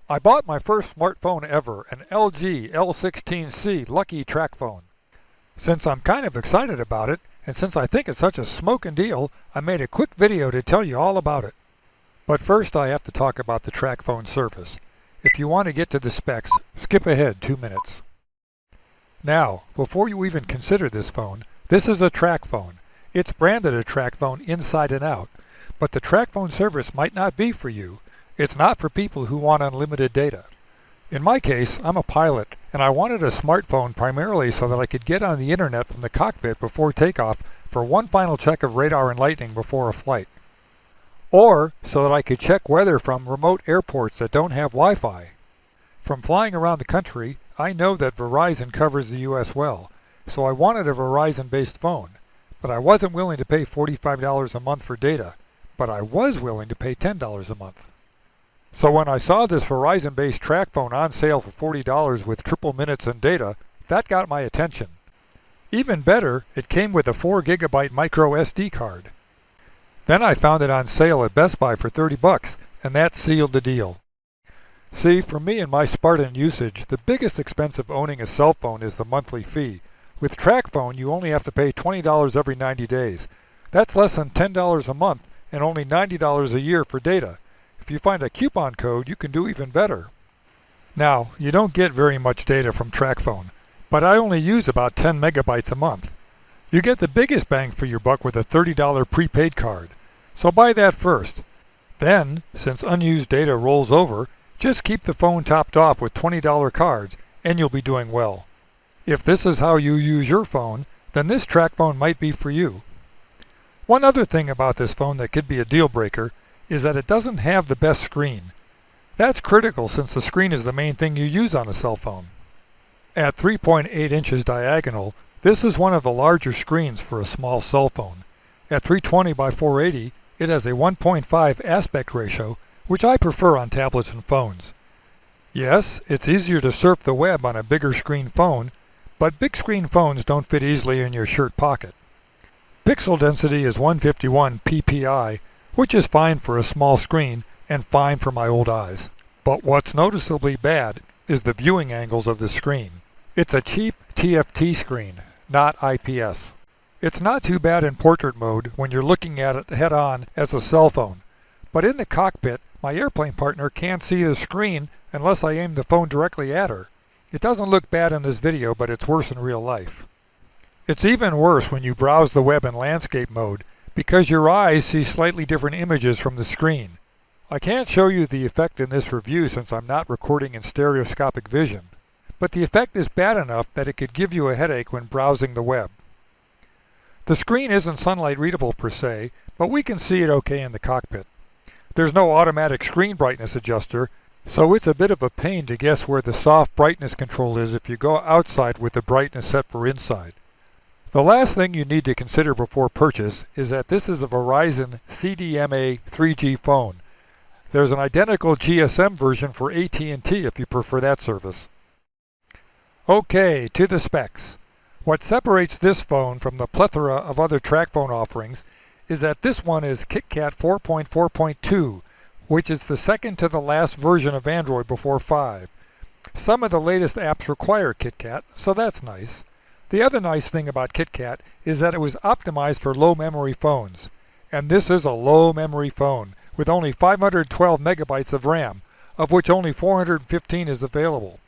I bought my first smartphone ever, an LG L16C Lucky Tracfone. Since I'm kind of excited about it, and since I think it's such a smokin' deal, I made a quick video to tell you all about it. But first I have to talk about the Tracfone service. If you want to get to the specs, skip ahead 2 minutes. Now, before you even consider this phone, this is a Tracfone. It's branded a Tracfone inside and out, but the Tracfone service might not be for you. It's not for people who want unlimited data. In my case, I'm a pilot, and I wanted a smartphone primarily so that I could get on the internet from the cockpit before takeoff for one final check of radar and lightning before a flight. Or so that I could check weather from remote airports that don't have Wi-Fi. From flying around the country, I know that Verizon covers the US well, so I wanted a Verizon-based phone. But I wasn't willing to pay $45 a month for data, but I was willing to pay $10 a month. So when I saw this Verizon-based Tracfone on sale for $40 with triple minutes and data, that got my attention. Even better, it came with a 4GB micro SD card. Then I found it on sale at Best Buy for $30, and that sealed the deal. See, for me and my Spartan usage, the biggest expense of owning a cell phone is the monthly fee. With Tracfone, you only have to pay $20 every 90 days. That's less than $10 a month and only $90 a year for data. If you find a coupon code, you can do even better. Now, you don't get very much data from Tracfone, but I only use about 10 megabytes a month. You get the biggest bang for your buck with a $30 prepaid card, so buy that first. Then, since unused data rolls over, just keep the phone topped off with $20 cards and you'll be doing well. If this is how you use your phone, then this Tracfone might be for you. One other thing about this phone that could be a deal breaker is that it doesn't have the best screen. That's critical since the screen is the main thing you use on a cell phone. At 3.8 inches diagonal, this is one of the larger screens for a small cell phone. At 320 by 480, it has a 1.5 aspect ratio, which I prefer on tablets and phones. Yes, it's easier to surf the web on a bigger screen phone, but big screen phones don't fit easily in your shirt pocket. Pixel density is 151 ppi, which is fine for a small screen and fine for my old eyes. But what's noticeably bad is the viewing angles of the screen. It's a cheap TFT screen, not IPS. It's not too bad in portrait mode when you're looking at it head-on as a cell phone, but in the cockpit, my airplane partner can't see the screen unless I aim the phone directly at her. It doesn't look bad in this video, but it's worse in real life. It's even worse when you browse the web in landscape mode, because your eyes see slightly different images from the screen. I can't show you the effect in this review since I'm not recording in stereoscopic vision, but the effect is bad enough that it could give you a headache when browsing the web. The screen isn't sunlight readable per se, but we can see it okay in the cockpit. There's no automatic screen brightness adjuster, so it's a bit of a pain to guess where the soft brightness control is if you go outside with the brightness set for inside. The last thing you need to consider before purchase is that this is a Verizon CDMA 3G phone. There's an identical GSM version for AT&T if you prefer that service. Okay, to the specs. What separates this phone from the plethora of other Tracfone offerings is that this one is KitKat 4.4.2, which is the second to the last version of Android before 5. Some of the latest apps require KitKat, so that's nice. The other nice thing about KitKat is that it was optimized for low memory phones. And this is a low memory phone with only 512 megabytes of RAM, of which only 415 is available.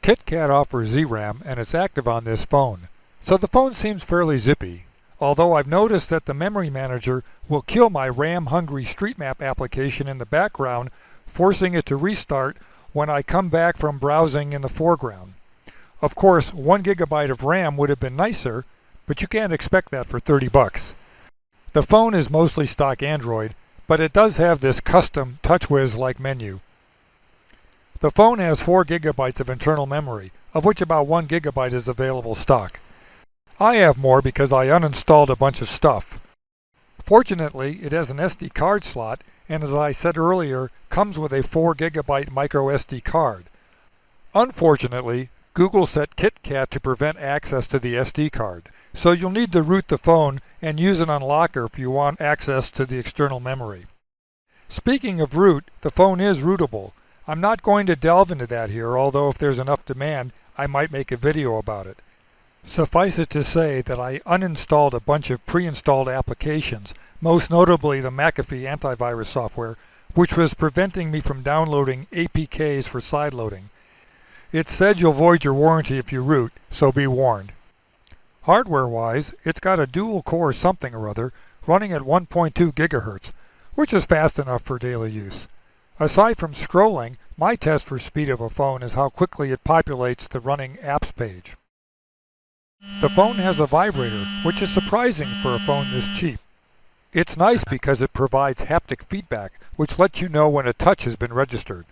KitKat offers ZRAM and it's active on this phone, so the phone seems fairly zippy. Although I've noticed that the memory manager will kill my RAM-hungry street map application in the background, forcing it to restart when I come back from browsing in the foreground. Of course, 1 gigabyte of RAM would have been nicer, but you can't expect that for $30. The phone is mostly stock Android, but it does have this custom TouchWiz-like menu. The phone has 4 gigabytes of internal memory, of which about 1 gigabyte is available stock. I have more because I uninstalled a bunch of stuff. Fortunately, it has an SD card slot, and as I said earlier, comes with a 4 gigabyte micro SD card. Unfortunately, Google set KitKat to prevent access to the SD card, so you'll need to root the phone and use an unlocker if you want access to the external memory. Speaking of root, the phone is rootable, I'm not going to delve into that here, although if there's enough demand, I might make a video about it. Suffice it to say that I uninstalled a bunch of pre-installed applications, most notably the McAfee antivirus software, which was preventing me from downloading APKs for sideloading. It said you'll void your warranty if you root, so be warned. Hardware-wise, it's got a dual-core something or other running at 1.2 GHz, which is fast enough for daily use. Aside from scrolling, my test for speed of a phone is how quickly it populates the running apps page. The phone has a vibrator, which is surprising for a phone this cheap. It's nice because it provides haptic feedback, which lets you know when a touch has been registered.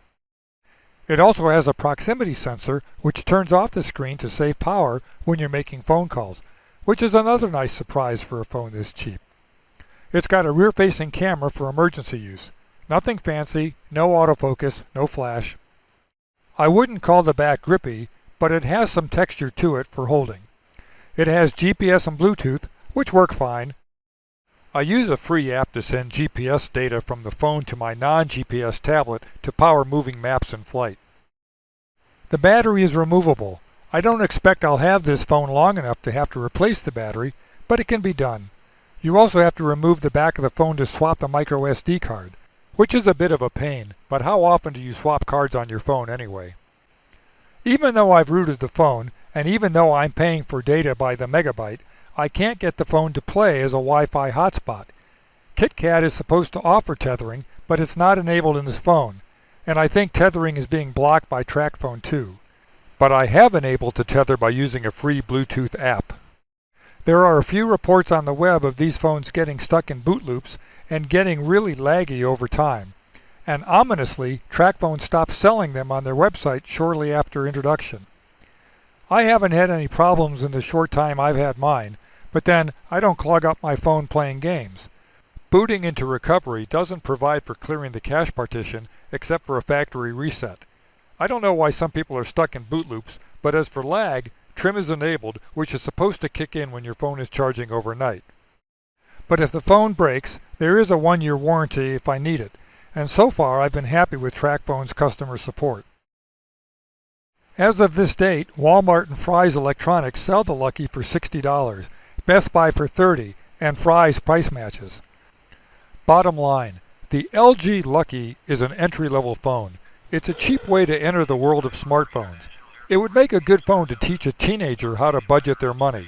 It also has a proximity sensor, which turns off the screen to save power when you're making phone calls, which is another nice surprise for a phone this cheap. It's got a rear-facing camera for emergency use. Nothing fancy, no autofocus, no flash. I wouldn't call the back grippy, but it has some texture to it for holding. It has GPS and Bluetooth, which work fine. I use a free app to send GPS data from the phone to my non-GPS tablet to power moving maps in flight. The battery is removable. I don't expect I'll have this phone long enough to have to replace the battery, but it can be done. You also have to remove the back of the phone to swap the micro SD card, which is a bit of a pain, but how often do you swap cards on your phone anyway? Even though I've rooted the phone, and even though I'm paying for data by the megabyte, I can't get the phone to play as a Wi-Fi hotspot. KitKat is supposed to offer tethering, but it's not enabled in this phone, and I think tethering is being blocked by Tracfone too. But I have been able to tether by using a free Bluetooth app. There are a few reports on the web of these phones getting stuck in boot loops and getting really laggy over time. And ominously, Tracfone stopped selling them on their website shortly after introduction. I haven't had any problems in the short time I've had mine, but then I don't clog up my phone playing games. Booting into recovery doesn't provide for clearing the cache partition except for a factory reset. I don't know why some people are stuck in boot loops, but as for lag, trim is enabled, which is supposed to kick in when your phone is charging overnight. But if the phone breaks, there is a 1-year warranty if I need it, and so far I've been happy with Tracfone's customer support. As of this date, Walmart and Fry's Electronics sell the Lucky for $60, Best Buy for $30, and Fry's price matches. Bottom line, the LG Lucky is an entry-level phone. It's a cheap way to enter the world of smartphones. It would make a good phone to teach a teenager how to budget their money.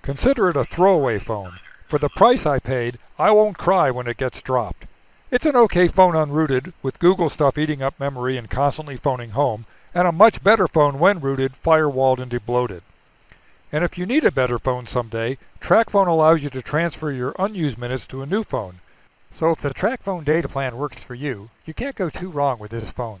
Consider it a throwaway phone. For the price I paid, I won't cry when it gets dropped. It's an okay phone unrooted, with Google stuff eating up memory and constantly phoning home, and a much better phone when rooted, firewalled and debloated. And if you need a better phone someday, Tracfone allows you to transfer your unused minutes to a new phone. So if the Tracfone data plan works for you, you can't go too wrong with this phone.